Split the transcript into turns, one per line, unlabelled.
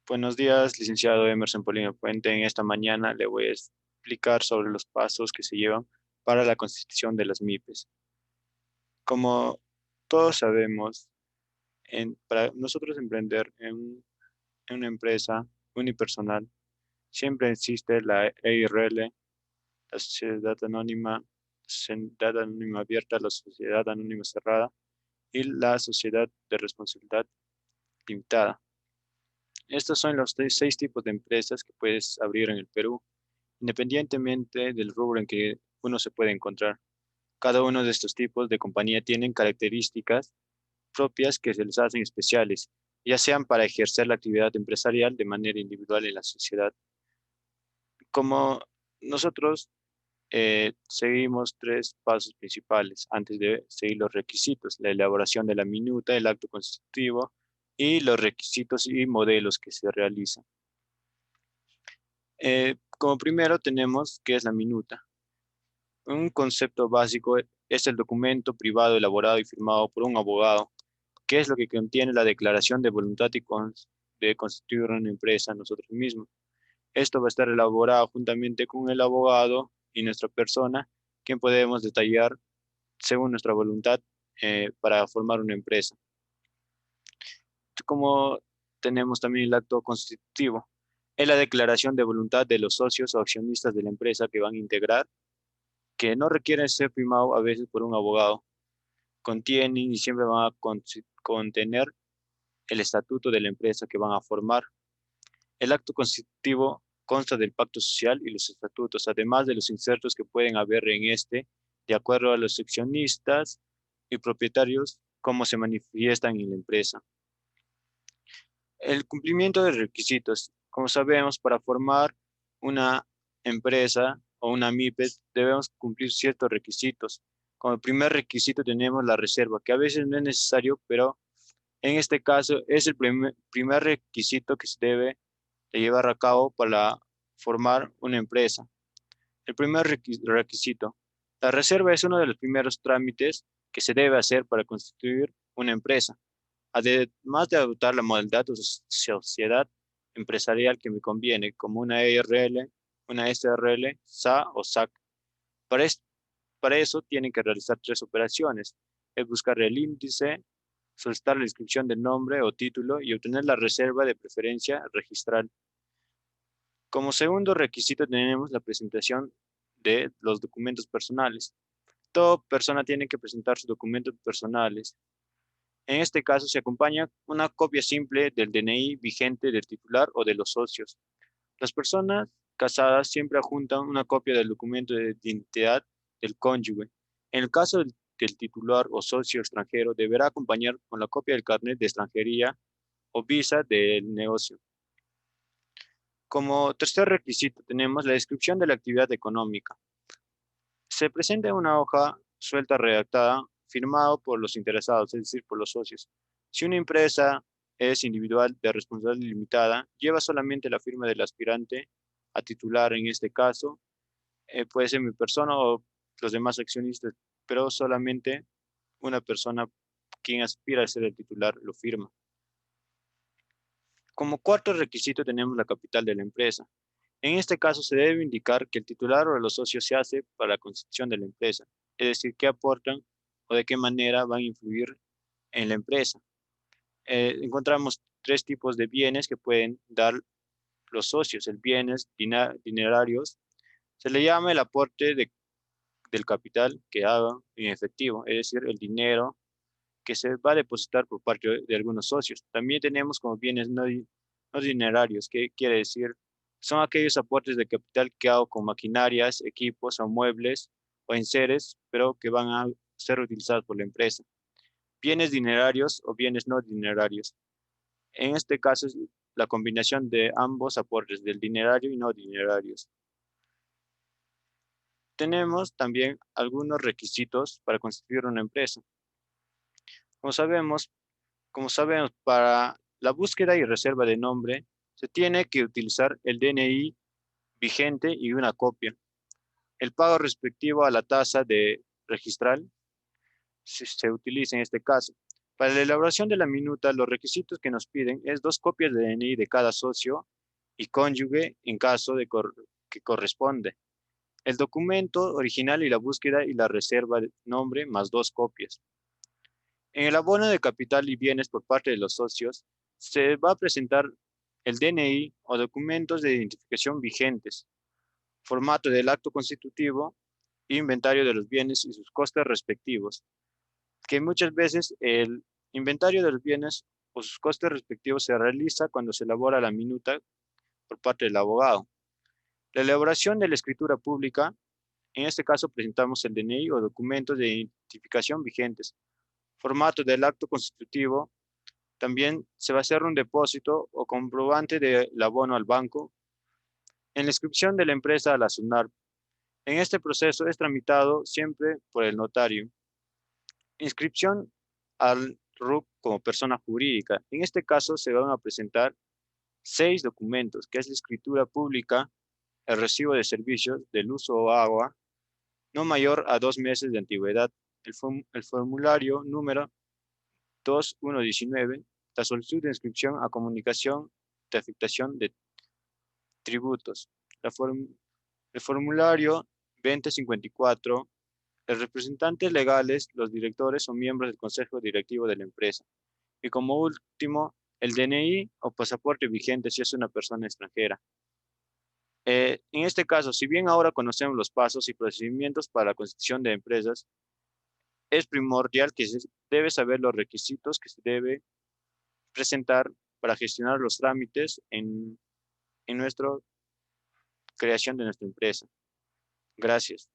Buenos días, licenciado Emerson Polino Puente. En esta mañana le voy a explicar sobre los pasos que se llevan para la constitución de las MIPES. Como todos sabemos, para nosotros emprender en una empresa unipersonal, siempre existe la EIRL, la sociedad anónima abierta, la sociedad anónima cerrada y la sociedad de responsabilidad limitada. Estos son los seis tipos de empresas que puedes abrir en el Perú, independientemente del rubro en que uno se puede encontrar. Cada uno de estos tipos de compañía tienen características propias que se les hacen especiales, ya sean para ejercer la actividad empresarial de manera individual en la sociedad. Como nosotros seguimos tres pasos principales antes de seguir los requisitos: la elaboración de la minuta, el acto constitutivo y los requisitos y modelos que se realizan. Como primero tenemos qué es la minuta. Un concepto básico es el documento privado elaborado y firmado por un abogado, que es lo que contiene la declaración de voluntad de constituir una empresa nosotros mismos. Esto va a estar elaborado juntamente con el abogado y nuestra persona, quien podemos detallar según nuestra voluntad para formar una empresa. Como tenemos también el acto constitutivo, es la declaración de voluntad de los socios o accionistas de la empresa que van a integrar, que no requieren ser firmado a veces por un abogado. Contienen y siempre van a contener el estatuto de la empresa que van a formar. El acto constitutivo consta del pacto social y los estatutos, además de los insertos que pueden haber en este, de acuerdo a los accionistas y propietarios, cómo se manifiestan en la empresa. El cumplimiento de requisitos. Como sabemos, para formar una empresa o una MIPES debemos cumplir ciertos requisitos. Como primer requisito tenemos la reserva, que a veces no es necesario, pero en este caso es el primer requisito que se debe de llevar a cabo para formar una empresa. El primer requisito. La reserva es uno de los primeros trámites que se debe hacer para constituir una empresa. Además de adoptar la modalidad de sociedad empresarial que me conviene, como una ERL, una SRL, SA o SAC. Para, para eso tienen que realizar tres operaciones: es buscar el índice, solicitar la inscripción del nombre o título y obtener la reserva de preferencia registral. Como segundo requisito tenemos la presentación de los documentos personales. Toda persona tiene que presentar sus documentos personales. En este caso se acompaña una copia simple del DNI vigente del titular o de los socios. Las personas casadas siempre adjuntan una copia del documento de identidad del cónyuge. En el caso del titular o socio extranjero, deberá acompañar con la copia del carnet de extranjería o visa del negocio. Como tercer requisito tenemos la descripción de la actividad económica. Se presenta una hoja suelta redactada, firmado por los interesados, es decir, por los socios. Si una empresa es individual de responsabilidad limitada, lleva solamente la firma del aspirante a titular. En este caso, puede ser mi persona o los demás accionistas, pero solamente una persona quien aspira a ser el titular lo firma. Como cuarto requisito tenemos la capital de la empresa. En este caso se debe indicar que el titular o los socios se hace para la constitución de la empresa, es decir, qué aportan o de qué manera van a influir en la empresa. Encontramos tres tipos de bienes que pueden dar los socios: el bienes dinerarios. Se le llama el aporte del capital que haga en efectivo, es decir, el dinero que se va a depositar por parte de algunos socios. También tenemos como bienes no dinerarios, que quiere decir, son aquellos aportes de capital que hago con maquinarias, equipos o muebles o enseres, pero que van a ser utilizados por la empresa. Bienes dinerarios o bienes no dinerarios. En este caso es la combinación de ambos aportes, del dinerario y no dinerarios. Tenemos también algunos requisitos para constituir una empresa. Como sabemos, para la búsqueda y reserva de nombre, se tiene que utilizar el DNI vigente y una copia. El pago respectivo a la tasa de registral se utiliza en este caso. Para la elaboración de la minuta, los requisitos que nos piden es 2 copias de DNI de cada socio y cónyuge en caso de que corresponde. El documento original y la búsqueda y la reserva de nombre más 2 copias. En el abono de capital y bienes por parte de los socios, se va a presentar el DNI o documentos de identificación vigentes, formato del acto constitutivo, inventario de los bienes y sus costes respectivos, que muchas veces el inventario de los bienes o sus costes respectivos se realiza cuando se elabora la minuta por parte del abogado. La elaboración de la escritura pública, en este caso presentamos el DNI o documentos de identificación vigentes, formato del acto constitutivo. También se va a hacer un depósito o comprobante del abono al banco. En la inscripción de la empresa a la SUNAR, en este proceso es tramitado siempre por el notario. Inscripción al RUC como persona jurídica. En este caso se van a presentar 6 documentos, que es la escritura pública, el recibo de servicios de luz o agua, no mayor a 2 meses de antigüedad, el formulario número 2119, la solicitud de inscripción a comunicación de afectación de tributos, el formulario 2054, los representantes legales, los directores o miembros del consejo directivo de la empresa. Y como último, el DNI o pasaporte vigente si es una persona extranjera. En este caso, si bien ahora conocemos los pasos y procedimientos para la constitución de empresas, es primordial que se debe saber los requisitos que se debe presentar para gestionar los trámites en nuestra creación de nuestra empresa. Gracias.